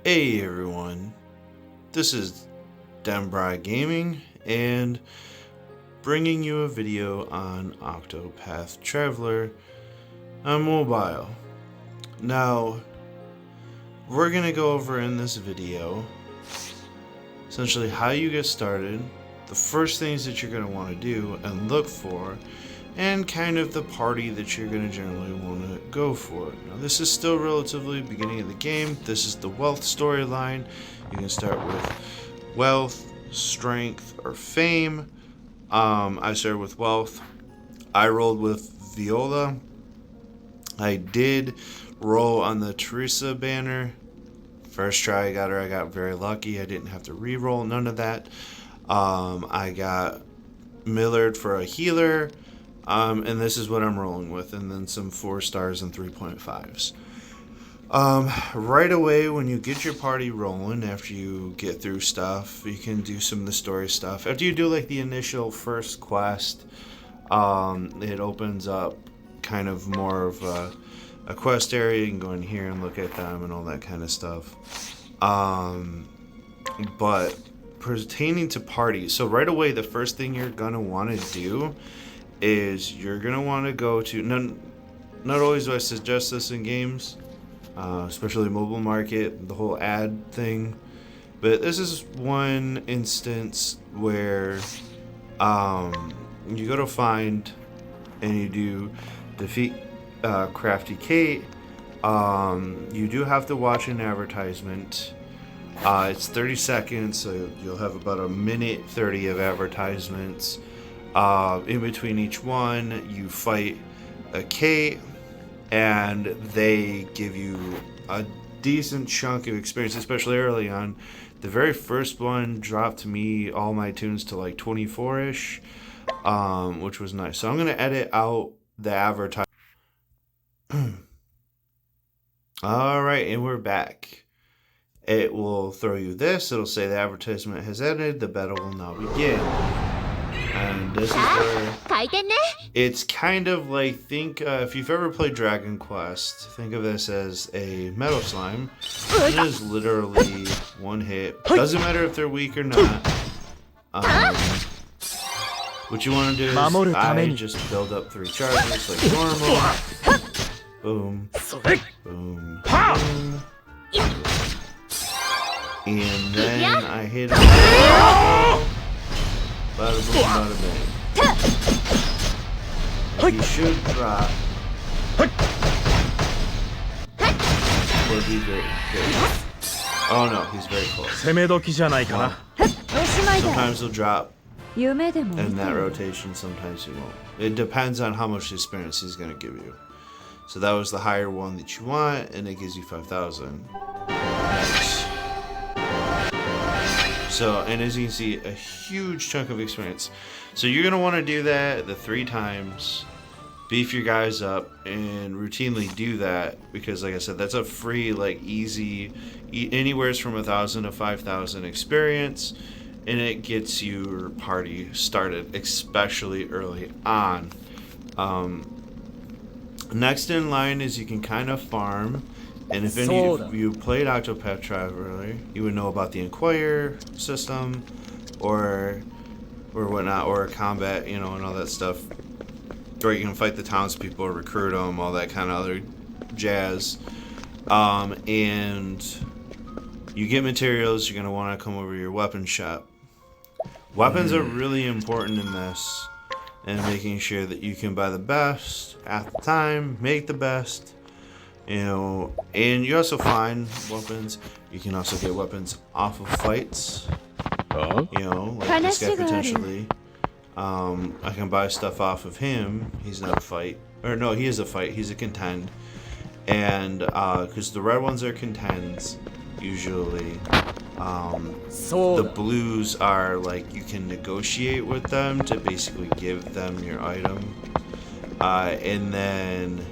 Hey everyone, this is Dembry Gaming and bringing you a video on Octopath Traveler on mobile. Now, we're going to go over in this video essentially how you get started, the first things that you're going to want to do and look for, and kind of the party that you're going to generally want to go for. Now this is still relatively beginning of the game. This is the wealth storyline. You can start with wealth, strength, or fame. I started with wealth. I rolled with Viola. I did roll on the Teresa banner. First try I got her, I got very lucky. I didn't have to re-roll, none of that. I got Millard for a healer. And this is what I'm rolling with, and then some 4 stars and 3.5s. Right away, when you get your party rolling, after you get through stuff, you can do some of the story stuff. After you do like the initial first quest, it opens up kind of more of a quest area. You can go in here and look at them and all that kind of stuff. But pertaining to parties, so right away, the first thing you're gonna want to do is you're gonna want to go to not always do I suggest this in games, especially mobile market, the whole ad thing, but this is one instance where you go to find and you do defeat Crafty Kate. You do have to watch an advertisement. It's 30 seconds, so you'll have about a minute 30 of advertisements. In between each one, you fight a Kate, and they give you a decent chunk of experience, especially early on. The very first one dropped me all my tunes to like 24-ish, which was nice. So I'm going to edit out the advertisement. Alright, and we're back. It will throw you this. It'll say the advertisement has ended. The battle will now begin. And this is where it's kind of like, think if you've ever played Dragon Quest, think of this as a metal slime. It is literally one hit. Doesn't matter if they're weak or not. What you want to do is I just build up 3 charges like normal. Boom, boom, boom. And then I hit him. Bada boom, bada bang. He should drop. Or be very Oh no, he's very close. Sometimes he'll drop in that rotation, sometimes he won't. It depends on how much experience he's going to give you. So that was the higher one that you want, and it gives you 5,000. Nice. So, and as you can see, a huge chunk of experience. So you're going to want to do that the 3 times, beef your guys up, and routinely do that, because like I said, that's a free, like easy, anywhere from 1,000 to 5,000 experience, and it gets your party started, especially early on. Next in line is you can kind of farm. And if any of you played Octopath Traveler, you would know about the Inquire system, or whatnot, or combat, you know, and all that stuff. Or you can fight the townspeople, or recruit them, all that kind of other jazz. And you get materials. You're gonna want to come over to your weapon shop. Weapons are really important in this, and making sure that you can buy the best at the time, make the best. You know, and you also find weapons. You can also get weapons off of fights. You know, like this guy potentially. I can buy stuff off of him. He's not a fight. Or no, he is a fight. He's a contend. And because the red ones are contends, usually. The blues are like you can negotiate with them to basically give them your item. And then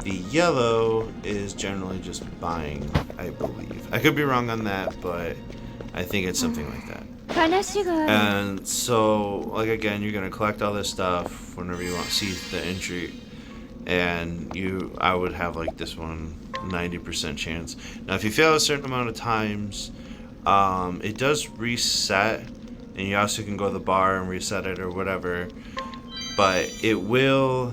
the yellow is generally just buying, I believe. I could be wrong on that, but I think it's something like that. And so, like again, you're gonna collect all this stuff whenever you want to see the entry. and I would have like this one 90% chance. Now if you fail a certain amount of times, it does reset, and you also can go to the bar and reset it or whatever, but it will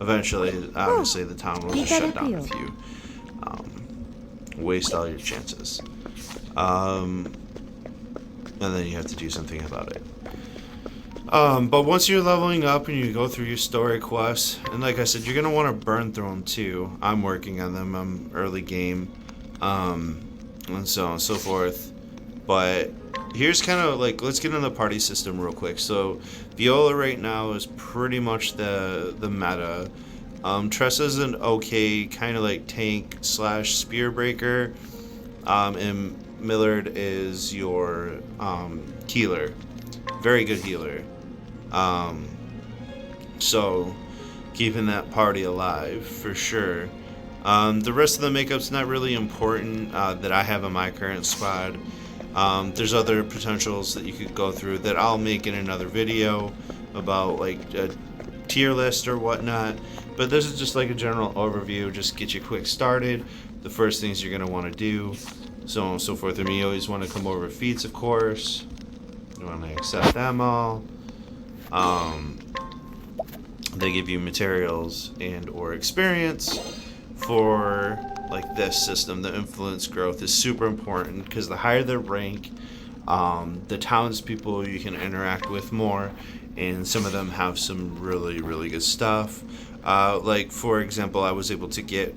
eventually, obviously the town will just shut down if you waste all your chances, and then you have to do something about it. But once you're leveling up and you go through your story quests, and like I said, you're gonna want to burn through them too. I'm working on them. I'm early game, and so on and so forth. But here's kind of like, let's get into the party system real quick. So Viola right now is pretty much the meta. Tressa's an okay kind of like tank slash spear breaker, and Millard is your healer, very good healer. So keeping that party alive for sure. The rest of the makeup's not really important that I have in my current squad. There's other potentials that you could go through that I'll make in another video about like a tier list or whatnot. But this is just like a general overview, just get you quick started. The first things you're gonna want to do, so on and so forth. And you always want to come over feats, of course. You want to accept them all. They give you materials and or experience for like this system. The influence growth is super important because the higher the rank, the townspeople you can interact with more, and some of them have some really good stuff. Like for example, I was able to get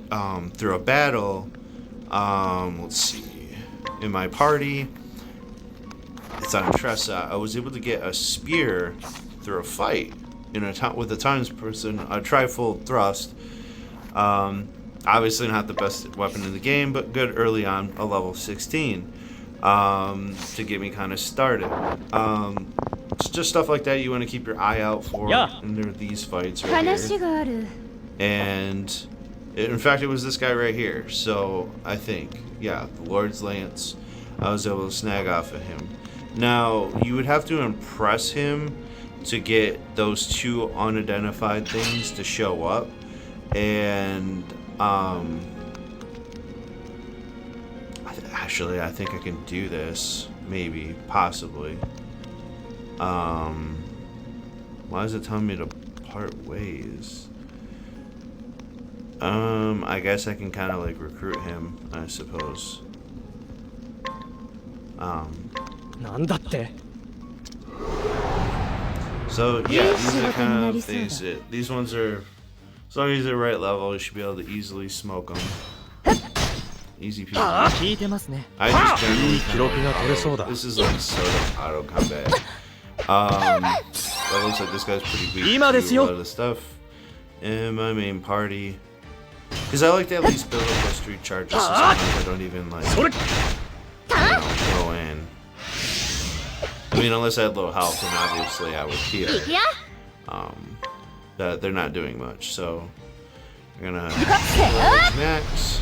through a battle. Let's see, in my party, it's on Tressa. I was able to get a spear through a fight in a with a townsperson, a tri-full thrust. Obviously not the best weapon in the game, but good early on, a level 16, to get me kind of started. It's just stuff like that you want to keep your eye out for in these fights right here. And in fact, it was this guy right here. So I think, yeah, the Lord's Lance, I was able to snag off of him. Now, you would have to impress him to get those two unidentified things to show up. And actually, I think I can do this. Maybe, possibly. Why is it telling me to part ways? I guess I can kind of like recruit him, I suppose. So yeah, these are kind of things that, these ones are, as long as they're right level, you should be able to easily smoke them. Easy peasy. I just generally like, this is like sort of auto combat. That looks like this guy's pretty weak to a lot of the stuff in my main party. Because I like to at least build up those 3 charges, so sometimes I don't even like, you know, go in. I mean, unless I had low health, then obviously I would heal. That they're not doing much, so we're gonna max.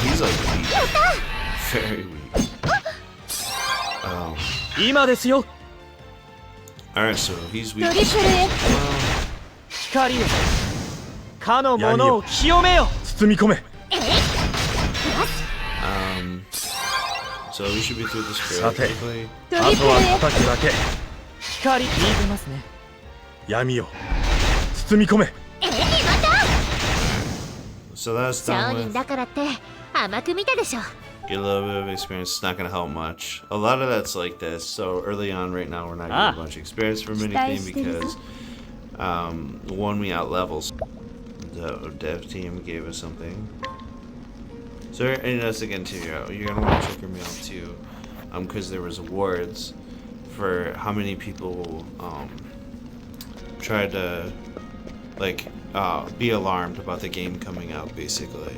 He's like weak. Very weak. Alright, so he's weak. So we should be through this fairly quickly. So that's done with. Get a little bit of experience. It's not going to help much. A lot of that's like this. So early on right now we're not getting a bunch of experience from anything because one, we out levels. The dev team gave us something. So and that's again too, you're going to want to check your mail too, because there was awards for how many people tried to like be alarmed about the game coming out, basically.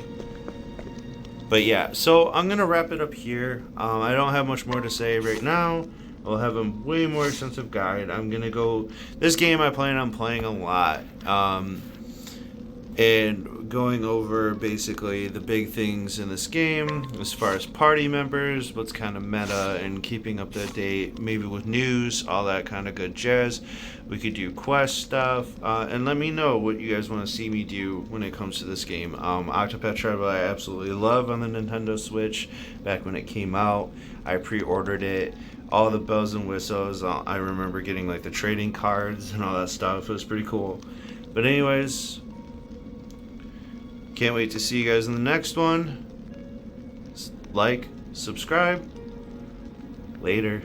But yeah, so I'm gonna wrap it up here. I don't have much more to say right now. I'll have a way more extensive guide. I'm gonna go. This game I plan on playing a lot. And going over basically the big things in this game as far as party members, what's kind of meta, and keeping up to date, maybe with news, all that kind of good jazz. We could do quest stuff, and let me know what you guys want to see me do when it comes to this game. Octopath Traveler I absolutely love on the Nintendo Switch. Back when it came out, I pre-ordered it. All the bells and whistles. I remember getting like the trading cards and all that stuff. It was pretty cool. But anyways, can't wait to see you guys in the next one. Like, subscribe. Later.